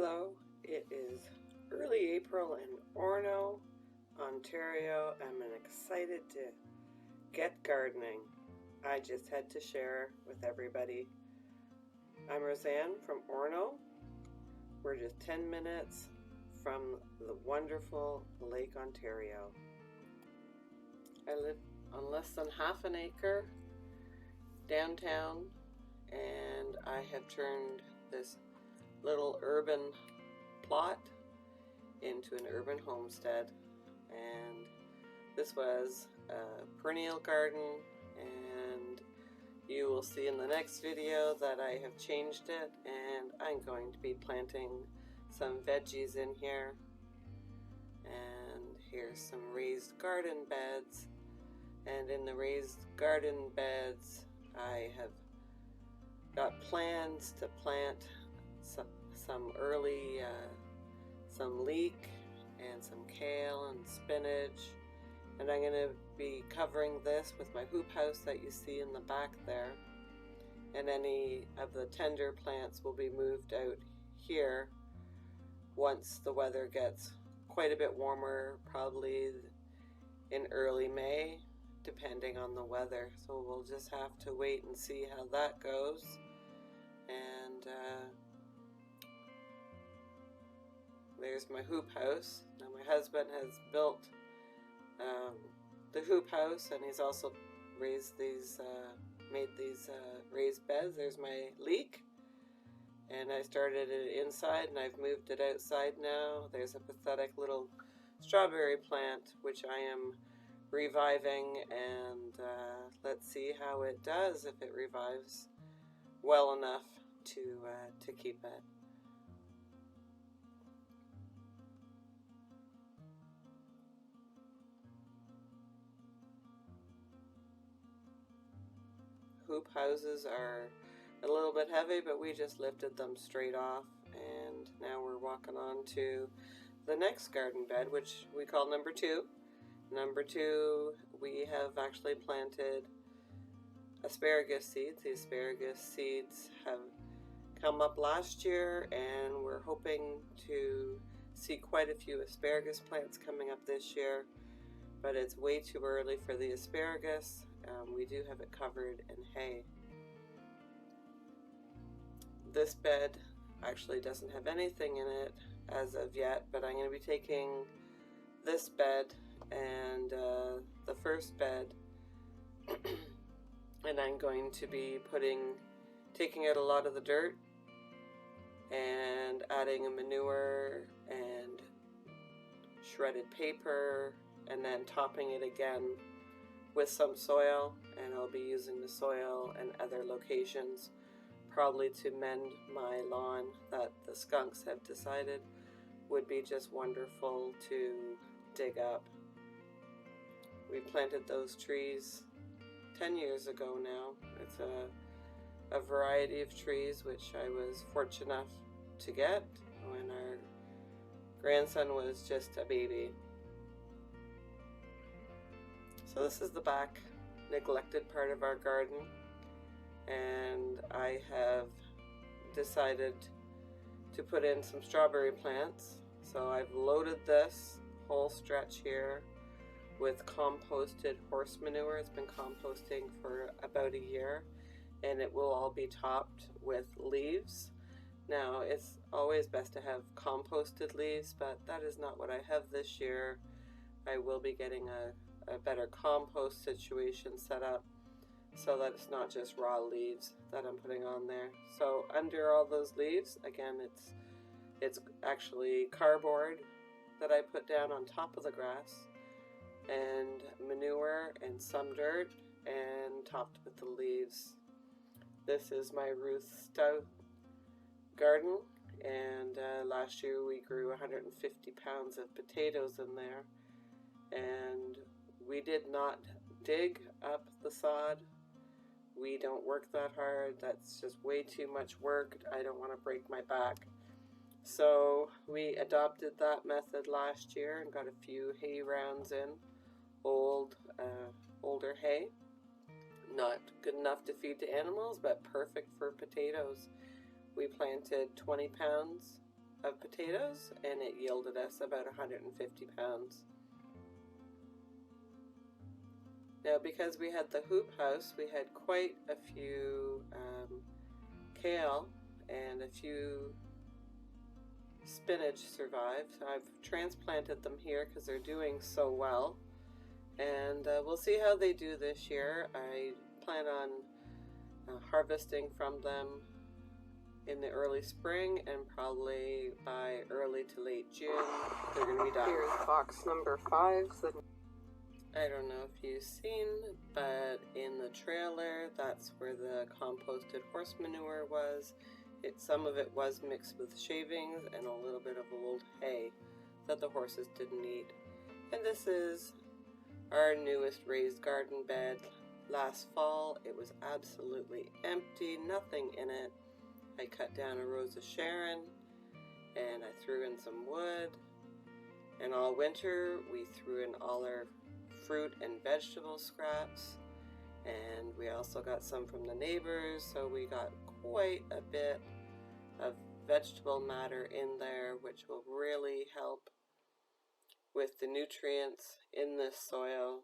Hello, it is early April in Orono, Ontario. I'm excited to get gardening. I just had to share with everybody. I'm Roseanne from Orono. We're just 10 minutes from the wonderful Lake Ontario. I live on less than half an acre downtown, and I have turned this little urban plot into an urban homestead, and this was a perennial garden, and you will see in the next video that I have changed it, and I'm going to be planting some veggies in here. And here's some raised garden beds, and in the raised garden beds I have got plans to plant some early, some leek and some kale and spinach, and I'm going to be covering this with my hoop house that you see in the back there, and any of the tender plants will be moved out here once the weather gets quite a bit warmer, probably in early May, depending on the weather. So we'll just have to wait and see how that goes. And there's my hoop house. Now my husband has built the hoop house, and he's also raised these, made these raised beds. There's my leek, and I started it inside and I've moved it outside now. There's a pathetic little strawberry plant which I am reviving, and let's see how it does, if it revives well enough to keep it. Hoop houses are a little bit heavy, but we just lifted them straight off, and now we're walking on to the next garden bed, which we call number 2. Number 2, we have actually planted asparagus seeds. The asparagus seeds have come up last year, and we're hoping to see quite a few asparagus plants coming up this year, but it's way too early for the asparagus. We do have it covered in hay. This bed actually doesn't have anything in it as of yet, but I'm going to be taking this bed and the first bed and I'm going to be taking out a lot of the dirt and adding a manure and shredded paper, and then topping it again with some soil, and I'll be using the soil and other locations probably to mend my lawn that the skunks have decided would be just wonderful to dig up. We planted those trees 10 years ago now. It's a variety of trees which I was fortunate enough to get when our grandson was just a baby. So this is the back neglected part of our garden, and I have decided to put in some strawberry plants. So I've loaded this whole stretch here with composted horse manure. It's been composting for about a year, and it will all be topped with leaves. Now, it's always best to have composted leaves, but that is not what I have this year. I will be getting a better compost situation set up so that it's not just raw leaves that I'm putting on there. So under all those leaves, again, it's actually cardboard that I put down on top of the grass, and manure and some dirt, and topped with the leaves. This is my Ruth Stout garden, and last year we grew 150 pounds of potatoes in there, and we did not dig up the sod. We don't work that hard. That's just way too much work. I don't want to break my back. So we adopted that method last year and got a few hay rounds in, older hay. Not good enough to feed to animals, but perfect for potatoes. We planted 20 pounds of potatoes, and it yielded us about 150 pounds. Now, because we had the hoop house, we had quite a few kale and a few spinach survive. So I've transplanted them here because they're doing so well, and we'll see how they do this year. I plan on harvesting from them in the early spring, and probably by early to late June they're going to be done. Here's box number 5. I don't know if you've seen, but in the trailer, that's where the composted horse manure was. Some of it was mixed with shavings and a little bit of old hay that the horses didn't eat. And this is our newest raised garden bed. Last fall, it was absolutely empty, nothing in it. I cut down a rose of Sharon, and I threw in some wood. And all winter, we threw in all our fruit and vegetable scraps, and we also got some from the neighbors, so we got quite a bit of vegetable matter in there, which will really help with the nutrients in this soil